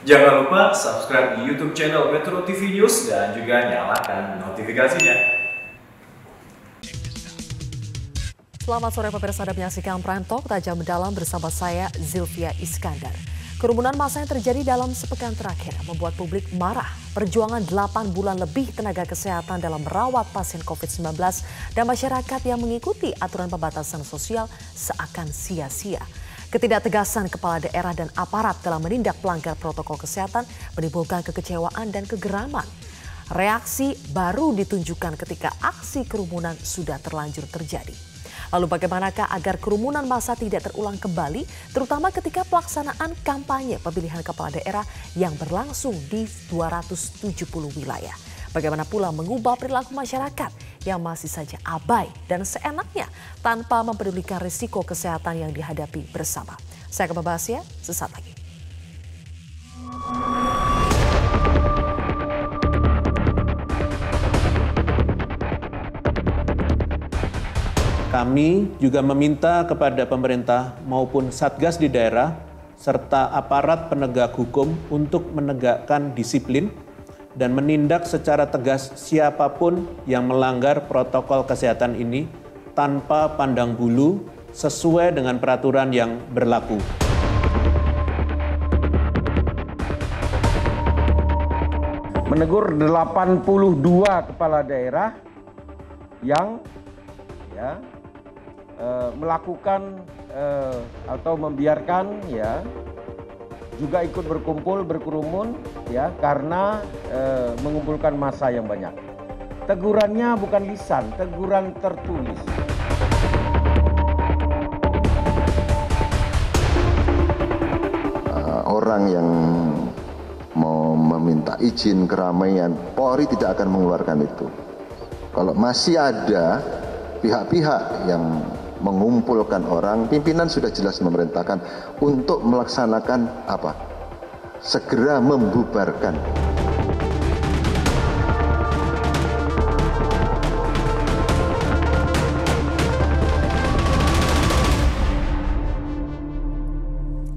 Jangan lupa subscribe di YouTube channel Metro TV News dan juga nyalakan notifikasinya. Selamat sore pemirsa, Anda menyaksikan Prime Talk Tajam Mendalam bersama saya Zilvia Iskandar. Kerumunan massa yang terjadi dalam sepekan terakhir membuat publik marah. Perjuangan 8 bulan lebih tenaga kesehatan dalam merawat pasien COVID-19 dan masyarakat yang mengikuti aturan pembatasan sosial seakan sia-sia. Ketidaktegasan kepala daerah dan aparat dalam menindak pelanggar protokol kesehatan menimbulkan kekecewaan dan kegeraman. Reaksi baru ditunjukkan ketika aksi kerumunan sudah terlanjur terjadi. Lalu bagaimanakah agar kerumunan massa tidak terulang kembali, terutama ketika pelaksanaan kampanye pemilihan kepala daerah yang berlangsung di 270 wilayah? Bagaimana pula mengubah perilaku masyarakat yang masih saja abai dan seenaknya tanpa mempedulikan risiko kesehatan yang dihadapi bersama? Saya akan membahasnya sesaat lagi. Kami juga meminta kepada pemerintah maupun Satgas di daerah serta aparat penegak hukum untuk menegakkan disiplin dan menindak secara tegas siapapun yang melanggar protokol kesehatan ini tanpa pandang bulu sesuai dengan peraturan yang berlaku. Menegur 82 kepala daerah yang melakukan atau membiarkan juga ikut berkumpul berkerumun karena mengumpulkan massa yang banyak. Tegurannya bukan lisan, teguran tertulis. Orang yang mau meminta izin keramaian, Polri tidak akan mengeluarkan itu. Kalau masih ada pihak-pihak yang mengumpulkan orang, pimpinan sudah jelas memerintahkan untuk melaksanakan apa? Segera membubarkan.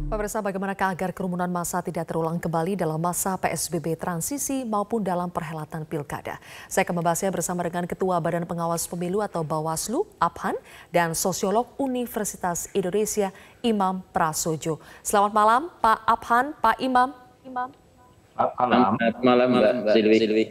Pemirsa, bagaimanakah agar kerumunan massa tidak terulang kembali dalam masa PSBB transisi maupun dalam perhelatan pilkada? Saya akan membahasnya bersama dengan Ketua Badan Pengawas Pemilu atau Bawaslu, Abhan, dan Sosiolog Universitas Indonesia, Imam Prasojo. Selamat malam, Pak Abhan, Pak Imam. Selamat malam, Mbak Silvi.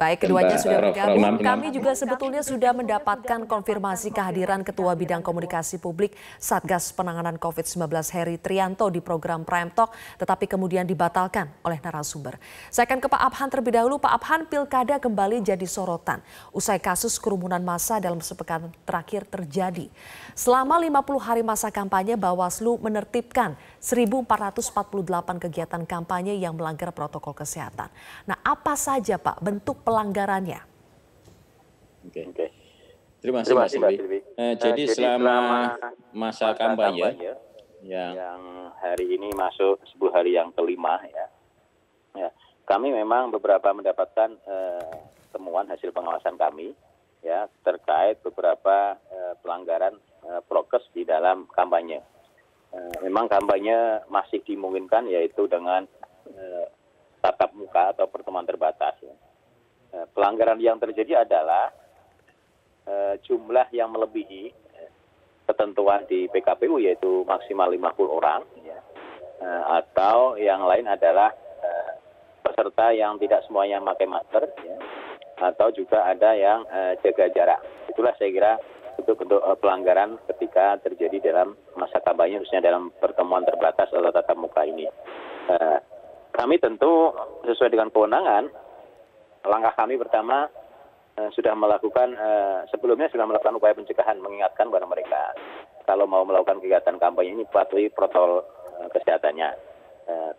Baik, keduanya sudah bergabung. Kami juga sebetulnya sudah mendapatkan konfirmasi kehadiran Ketua Bidang Komunikasi Publik Satgas Penanganan COVID-19 Heri Trianto di program Prime Talk, tetapi kemudian dibatalkan oleh narasumber. Saya akan ke Pak Abhan terlebih dahulu. Pak Abhan, pilkada kembali jadi sorotan usai kasus kerumunan massa dalam sepekan terakhir terjadi. Selama 50 hari masa kampanye, Bawaslu menertibkan 1.448 kegiatan kampanye yang melanggar protokol kesehatan. Nah, apa saja Pak bentuk pelanggarannya? Oke. Terima kasih, Mbak Silvi. Jadi selama masa kampanye yang hari ini masuk 10 hari yang kelima kami memang beberapa mendapatkan temuan hasil pengawasan kami terkait beberapa pelanggaran prokes di dalam kampanye. Memang kampanye masih dimungkinkan yaitu dengan tatap muka atau pertemuan terbatas. Pelanggaran yang terjadi adalah jumlah yang melebihi ketentuan di PKPU yaitu maksimal 50 orang atau yang lain adalah peserta yang tidak semuanya memakai masker atau juga ada yang jaga jarak. Itulah saya kira bentuk pelanggaran ketika terjadi dalam masa kampanye khususnya dalam pertemuan terbatas atau tatap muka ini. Kami tentu sesuai dengan kewenangan, langkah kami pertama sebelumnya sudah melakukan upaya pencegahan, mengingatkan kepada mereka kalau mau melakukan kegiatan kampanye ini patuhi protokol kesehatannya.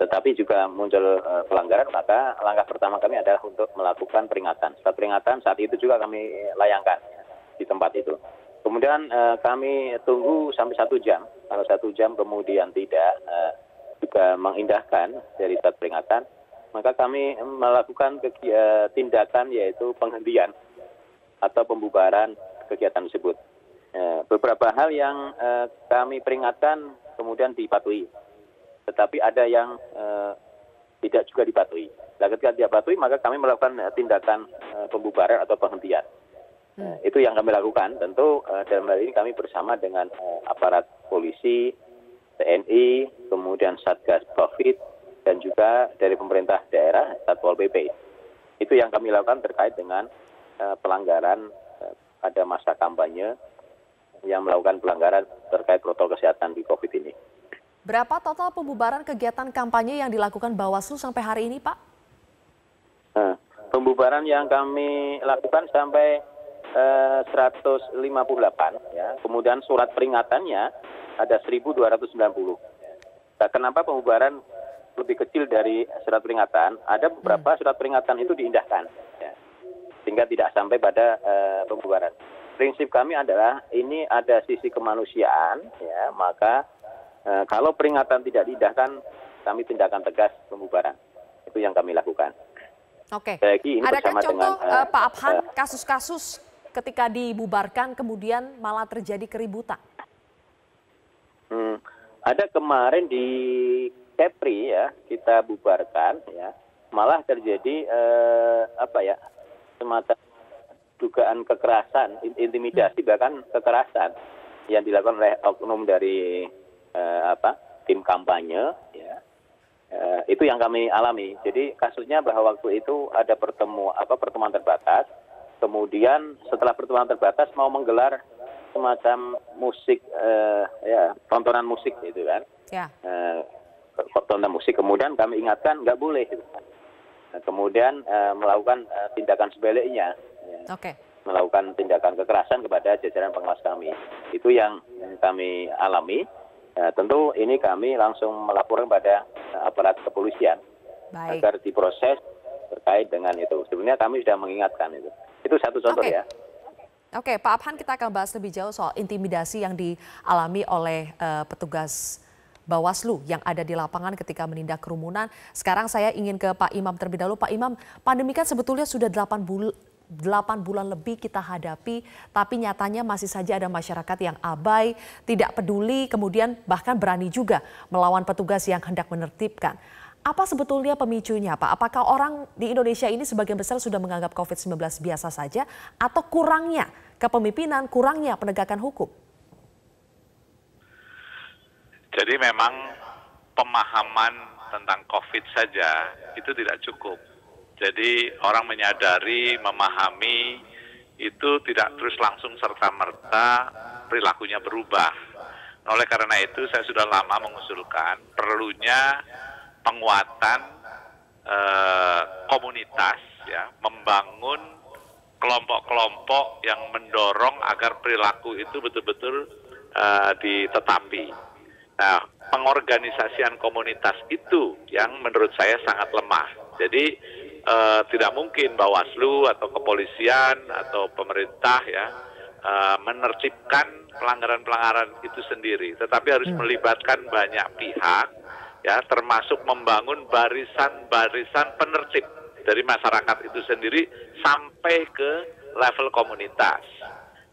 Tetapi juga muncul pelanggaran, maka langkah pertama kami adalah untuk melakukan peringatan. Setelah peringatan saat itu juga kami layangkan di tempat itu. Kemudian kami tunggu sampai 1 jam. Kalau 1 jam kemudian tidak juga mengindahkan dari saat peringatan, maka kami melakukan tindakan yaitu penghentian atau pembubaran kegiatan tersebut. Beberapa hal yang kami peringatkan kemudian dipatuhi, tetapi ada yang tidak juga dipatuhi. Nah, ketika tidak patuhi, maka kami melakukan tindakan pembubaran atau penghentian. Itu yang kami lakukan. Tentu dalam hal ini kami bersama dengan aparat polisi, TNI, kemudian Satgas COVID, dan juga dari pemerintah daerah, Satpol PP. Itu yang kami lakukan terkait dengan pelanggaran pada masa kampanye yang melakukan pelanggaran terkait protokol kesehatan di COVID ini. Berapa total pembubaran kegiatan kampanye yang dilakukan Bawaslu sampai hari ini, Pak? Pembubaran yang kami lakukan sampai 158, ya. Kemudian surat peringatannya ada 1.290. Nah, kenapa pembubaran lebih kecil dari surat peringatan? Ada beberapa surat peringatan itu diindahkan, ya, sehingga tidak sampai pada pembubaran. Prinsip kami adalah ini ada sisi kemanusiaan, ya, maka kalau peringatan tidak diindahkan, kami tindakan tegas pembubaran. Itu yang kami lakukan. Oke. Ini adakah contoh dengan, Pak Abhan kasus-kasus ketika dibubarkan kemudian malah terjadi keributan? Ada kemarin di Kepri, ya, kita bubarkan, ya, malah terjadi semacam dugaan kekerasan, intimidasi, bahkan kekerasan yang dilakukan oleh oknum dari tim kampanye, ya. Itu yang kami alami. Jadi kasusnya bahwa waktu itu ada pertemuan terbatas, kemudian setelah pertemuan terbatas mau menggelar semacam musik, tontonan musik gitu kan, Ya. tontonan musik. Kemudian kami ingatkan nggak boleh, gitu kan. Kemudian melakukan tindakan sebaliknya, ya. Oke. Melakukan tindakan kekerasan kepada jajaran pengawas kami. Itu yang kami alami. Tentu ini kami langsung melaporkan pada aparat kepolisian. Baik. Agar diproses terkait dengan itu. Sebenarnya kami sudah mengingatkan itu. Itu satu contoh, ya. Oke, Pak Abhan, kita akan bahas lebih jauh soal intimidasi yang dialami oleh petugas Bawaslu yang ada di lapangan ketika menindak kerumunan. Sekarang saya ingin ke Pak Imam terlebih dahulu. Pak Imam, pandemi kan sebetulnya sudah 8 bulan lebih kita hadapi, tapi nyatanya masih saja ada masyarakat yang abai, tidak peduli, kemudian bahkan berani juga melawan petugas yang hendak menertibkan. Apa sebetulnya pemicunya, Pak? Apakah orang di Indonesia ini sebagian besar sudah menganggap COVID-19 biasa saja, atau kurangnya kepemimpinan, kurangnya penegakan hukum? Jadi memang pemahaman tentang COVID saja itu tidak cukup. Jadi orang menyadari, memahami, itu tidak terus langsung serta-merta perilakunya berubah. Oleh karena itu saya sudah lama mengusulkan perlunya penguatan komunitas, ya, membangun kelompok-kelompok yang mendorong agar perilaku itu betul-betul ditetapi. Nah, pengorganisasian komunitas itu yang menurut saya sangat lemah. Jadi tidak mungkin Bawaslu atau kepolisian atau pemerintah, ya, menertibkan pelanggaran-pelanggaran itu sendiri, tetapi harus melibatkan banyak pihak, ya, termasuk membangun barisan-barisan penertib dari masyarakat itu sendiri sampai ke level komunitas.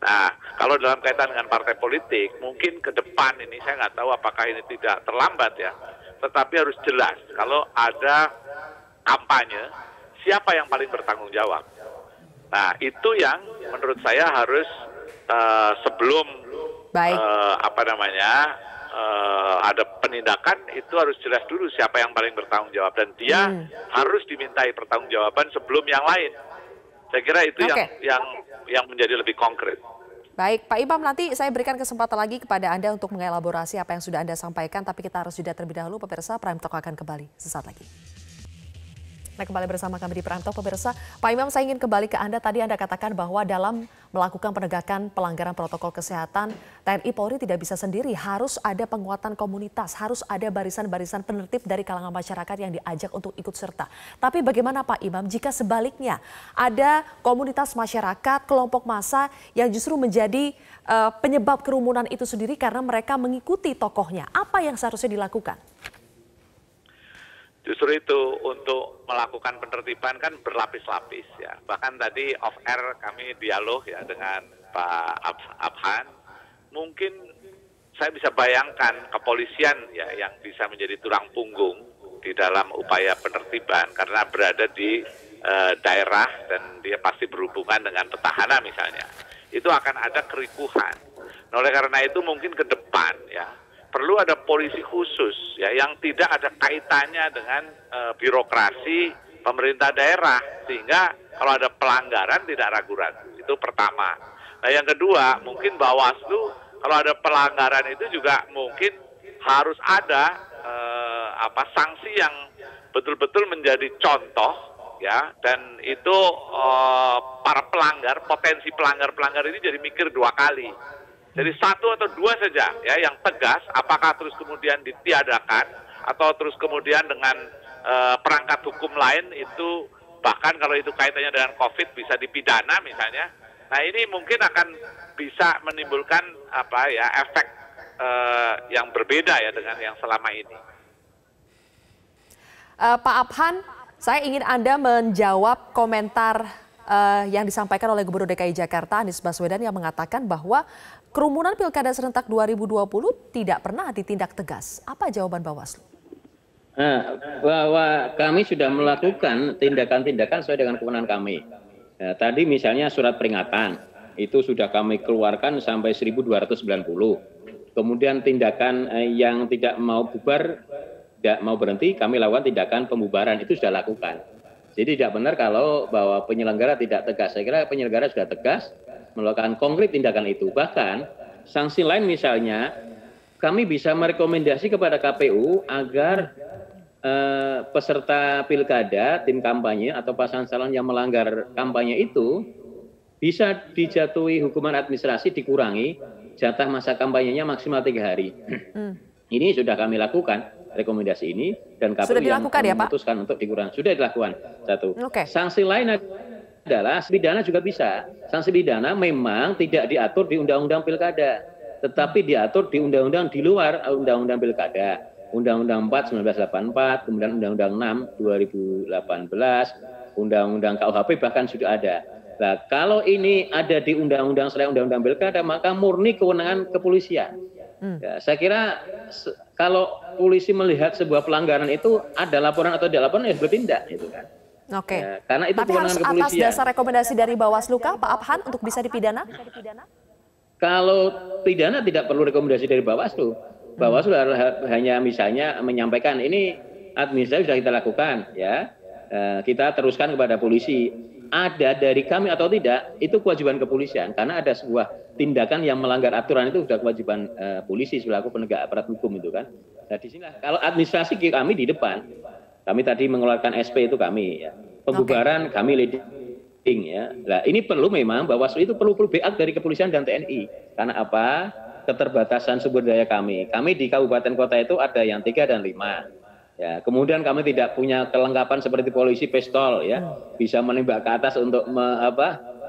Nah, kalau dalam kaitan dengan partai politik, mungkin ke depan ini saya nggak tahu apakah ini tidak terlambat, ya, tetapi harus jelas kalau ada kampanye, siapa yang paling bertanggung jawab. Nah, itu yang menurut saya harus sebelum ada penindakan, itu harus jelas dulu siapa yang paling bertanggung jawab, dan dia harus dimintai pertanggungjawaban sebelum yang lain. Saya kira itu yang menjadi lebih konkret. Baik, Pak Imam, nanti saya berikan kesempatan lagi kepada Anda untuk mengelaborasi apa yang sudah Anda sampaikan, tapi kita harus jeda terlebih dahulu. Pemirsa, Prime Talk akan kembali sesaat lagi. Nah, kembali bersama kami di Prime Talk, pemirsa. Pak Imam, saya ingin kembali ke Anda. Tadi Anda katakan bahwa dalam melakukan penegakan pelanggaran protokol kesehatan, TNI Polri tidak bisa sendiri, harus ada penguatan komunitas, harus ada barisan-barisan penertib dari kalangan masyarakat yang diajak untuk ikut serta. Tapi bagaimana Pak Imam jika sebaliknya ada komunitas masyarakat, kelompok massa yang justru menjadi penyebab kerumunan itu sendiri karena mereka mengikuti tokohnya? Apa yang seharusnya dilakukan? Justru itu, untuk melakukan penertiban kan berlapis-lapis, ya. Bahkan tadi off air kami dialog, ya, dengan Pak Abhan. Mungkin saya bisa bayangkan kepolisian, ya, yang bisa menjadi tulang punggung di dalam upaya penertiban karena berada di daerah dan dia pasti berhubungan dengan petahana misalnya, itu akan ada kerikuhan. Nah, oleh karena itu mungkin ke depan ya perlu ada polisi khusus ya yang tidak ada kaitannya dengan birokrasi pemerintah daerah, sehingga kalau ada pelanggaran tidak ragu-ragu. Itu pertama. Nah, yang kedua mungkin Bawaslu kalau ada pelanggaran itu juga mungkin harus ada sanksi yang betul-betul menjadi contoh ya, dan itu para pelanggar, potensi pelanggar ini jadi mikir 2 kali. Jadi 1 atau 2 saja ya yang tegas, apakah terus kemudian ditiadakan atau terus kemudian dengan perangkat hukum lain itu, bahkan kalau itu kaitannya dengan COVID bisa dipidana misalnya. Nah, ini mungkin akan bisa menimbulkan efek yang berbeda ya dengan yang selama ini. Pak Abhan, saya ingin Anda menjawab komentar yang disampaikan oleh Gubernur DKI Jakarta Anies Baswedan yang mengatakan bahwa kerumunan Pilkada Serentak 2020 tidak pernah ditindak tegas. Apa jawaban Bawaslu? Bahwa kami sudah melakukan tindakan-tindakan sesuai dengan kewenangan kami. Tadi misalnya surat peringatan, itu sudah kami keluarkan sampai 1.290. Kemudian tindakan yang tidak mau bubar, tidak mau berhenti, kami lakukan tindakan pembubaran, itu sudah lakukan. Jadi tidak benar kalau bahwa penyelenggara tidak tegas. Saya kira penyelenggara sudah tegas melakukan konkret tindakan itu. Bahkan sanksi lain misalnya, kami bisa merekomendasi kepada KPU agar peserta pilkada, tim kampanye atau pasangan calon yang melanggar kampanye itu bisa dijatuhi hukuman administrasi, dikurangi jatah masa kampanyenya maksimal 3 hari. Ini sudah kami lakukan. Rekomendasi ini dan KPU yang memutuskan untuk dikurangi sudah dilakukan. 1. Sanksi lain adalah pidana juga bisa. Sanksi pidana memang tidak diatur di Undang-Undang Pilkada, tetapi diatur di undang-undang di luar Undang-Undang Pilkada. Undang-Undang 4 1984, kemudian Undang-Undang 6 2018, Undang-Undang KUHP bahkan sudah ada. Nah, kalau ini ada di undang-undang selain Undang-Undang Pilkada, maka murni kewenangan kepolisian. Ya, saya kira kalau polisi melihat sebuah pelanggaran itu ada laporan atau tidak laporan, ya bertindak itu kan. Oke. Ya, karena itu tapi harus atas dasar rekomendasi dari Bawaslu kah, Pak Abhan, untuk bisa dipidana? Kalau pidana tidak perlu rekomendasi dari Bawaslu. Bawaslu hanya misalnya menyampaikan ini administrasi sudah kita lakukan, ya. Kita teruskan kepada polisi. Ada dari kami atau tidak, itu kewajiban kepolisian. Karena ada sebuah tindakan yang melanggar aturan itu sudah kewajiban polisi selaku penegak aparat hukum itu kan. Nah, di sini kalau administrasi kami di depan, kami tadi mengeluarkan SP itu kami, ya. Pembubaran kami leading, ya. Nah, ini perlu memang Bawaslu itu perlu backup dari kepolisian dan TNI. Karena apa? Keterbatasan sumber daya kami. Kami di kabupaten kota itu ada yang 3 dan 5. Ya, kemudian kami tidak punya kelengkapan seperti polisi pistol, ya, bisa menembak ke atas untuk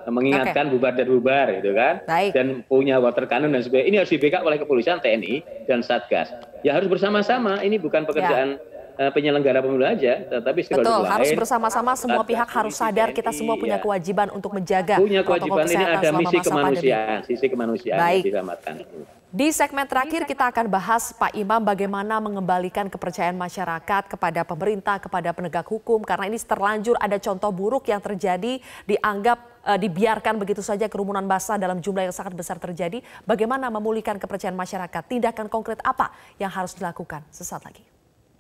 mengingatkan bubar dan bubar, gitu kan. Baik. Dan punya water cannon dan sebagainya. Ini harus di-backup oleh kepolisian, TNI dan Satgas. Ya harus bersama-sama. Ini bukan pekerjaan penyelenggara pemilu aja, tetapi betul, harus bersama-sama, semua pihak harus sadar kita semua punya kewajiban untuk menjaga protokol kesehatan. Ini ada misi kemanusiaan, sisi kemanusiaan yang diselamatkan. Di segmen terakhir kita akan bahas, Pak Imam, bagaimana mengembalikan kepercayaan masyarakat kepada pemerintah, kepada penegak hukum, karena ini terlanjur ada contoh buruk yang terjadi, dibiarkan begitu saja kerumunan massa dalam jumlah yang sangat besar terjadi. Bagaimana memulihkan kepercayaan masyarakat? Tindakan konkret apa yang harus dilakukan? Sesaat lagi.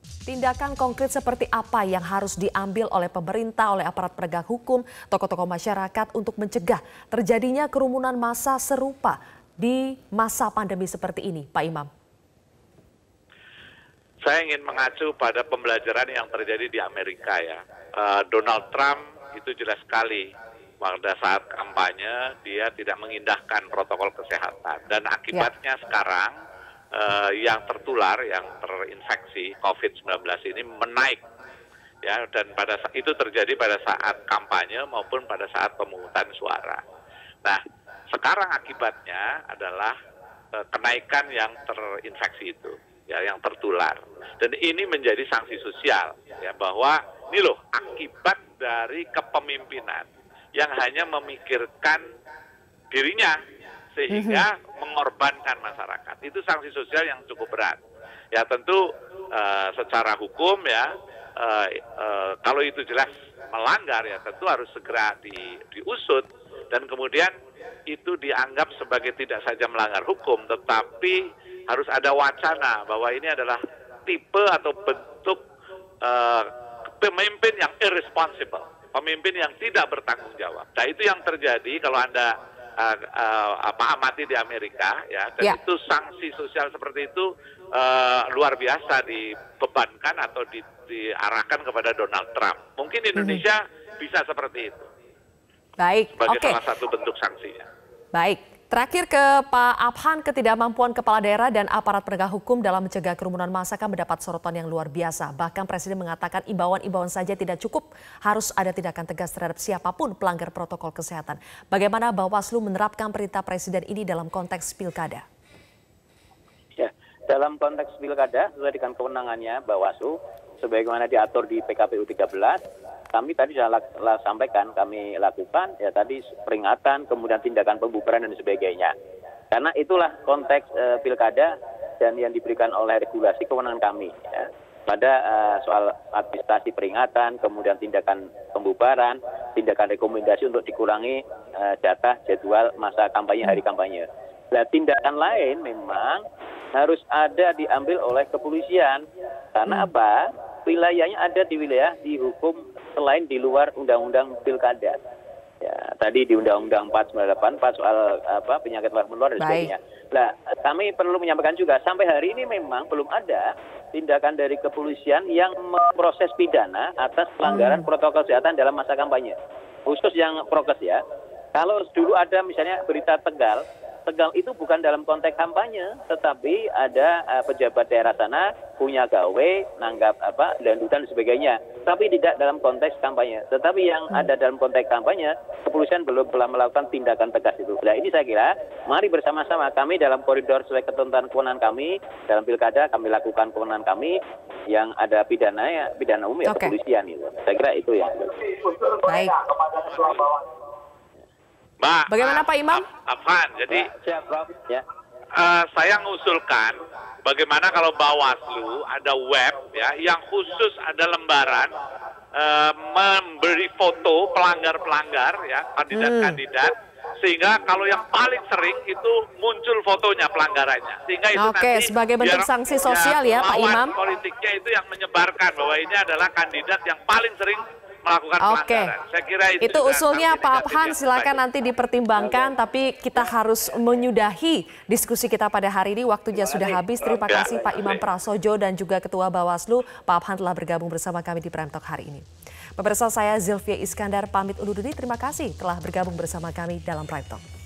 Tindakan konkret seperti apa yang harus diambil oleh pemerintah, oleh aparat penegak hukum, tokoh-tokoh masyarakat untuk mencegah terjadinya kerumunan massa serupa di masa pandemi seperti ini, Pak Imam? Saya ingin mengacu pada pembelajaran yang terjadi di Amerika, ya. Donald Trump itu jelas sekali pada saat kampanye dia tidak mengindahkan protokol kesehatan, dan akibatnya sekarang yang tertular, yang terinfeksi COVID-19 ini menaik, ya, dan itu terjadi pada saat kampanye maupun pada saat pemungutan suara. Nah, sekarang akibatnya adalah kenaikan yang terinfeksi itu, ya, yang tertular, dan ini menjadi sanksi sosial, ya, bahwa ini loh akibat dari kepemimpinan yang hanya memikirkan dirinya sehingga mengorbankan masyarakat. Itu sanksi sosial yang cukup berat. ya tentu secara hukum ya kalau itu jelas melanggar ya tentu harus segera diusut dan kemudian itu dianggap sebagai tidak saja melanggar hukum tetapi harus ada wacana bahwa ini adalah tipe atau bentuk pemimpin yang irresponsible, pemimpin yang tidak bertanggung jawab. Nah itu yang terjadi kalau Anda amati di Amerika ya, dan itu sanksi sosial seperti itu luar biasa dibebankan atau diarahkan kepada Donald Trump. Mungkin Indonesia bisa seperti itu. Baik, sebagai salah satu bentuk sanksinya. Baik. Terakhir ke Pak Abhan, ketidakmampuan kepala daerah dan aparat penegak hukum dalam mencegah kerumunan massa kan mendapat sorotan yang luar biasa. Bahkan Presiden mengatakan imbauan-imbauan saja tidak cukup, harus ada tindakan tegas terhadap siapapun pelanggar protokol kesehatan. Bagaimana Bawaslu menerapkan perintah Presiden ini dalam konteks pilkada? Ya, dalam konteks pilkada sesuai dengan kewenangannya Bawaslu, sebagaimana diatur di PKPU 13. Kami tadi sudah sampaikan, kami lakukan ya tadi peringatan, kemudian tindakan pembubaran dan sebagainya. Karena itulah konteks pilkada dan yang diberikan oleh regulasi kewenangan kami. Ya. Pada soal administrasi peringatan, kemudian tindakan pembubaran, tindakan rekomendasi untuk dikurangi jatah jadwal masa kampanye, hari kampanye. Nah, tindakan lain memang harus ada diambil oleh kepolisian. Karena apa? Wilayahnya ada di wilayah dihukum selain di luar undang-undang pilkada. Ya, tadi di Undang-Undang 498 soal penyakit menular dan sebagainya. Nah, kami perlu menyampaikan juga sampai hari ini memang belum ada tindakan dari kepolisian yang memproses pidana atas pelanggaran protokol kesehatan dalam masa kampanye. Khusus yang prokes ya. Kalau dulu ada misalnya berita Tegal itu bukan dalam konteks kampanye, tetapi ada pejabat daerah sana punya gawe, nanggap lanjutan dan sebagainya. Tapi tidak dalam konteks kampanye. Tetapi yang ada dalam konteks kampanye, kepolisian belum pernah melakukan tindakan tegas itu. Nah ini saya kira, mari bersama-sama kami dalam koridor sesuai ketentuan kewenangan kami, dalam pilkada kami lakukan kewenangan kami, yang ada pidana ya, pidana umum ya kepolisian itu. Saya kira itu ya. Baik. Mbak, bagaimana Pak Imam? Afan, jadi ya. Saya mengusulkan bagaimana kalau Bawaslu ada web ya yang khusus ada lembaran memberi foto pelanggar-pelanggar ya kandidat-kandidat sehingga kalau yang paling sering itu muncul fotonya pelanggarannya sehingga itu nanti sebagai bentuk sanksi sosial ya Pak Imam. Politiknya itu yang menyebarkan bahwa ini adalah kandidat yang paling sering melakukan pelanggaran. Saya kira itu usulnya Pak Abhan, silakan nanti dipertimbangkan, tapi kita harus menyudahi diskusi kita pada hari ini. Waktunya sudah habis. Terima kasih Pak Imam Prasojo dan juga Ketua Bawaslu. Pak Abhan telah bergabung bersama kami di Prime Talk hari ini. Pemirsa, saya Zilvia Iskandar pamit undur diri. Terima kasih telah bergabung bersama kami dalam Prime Talk.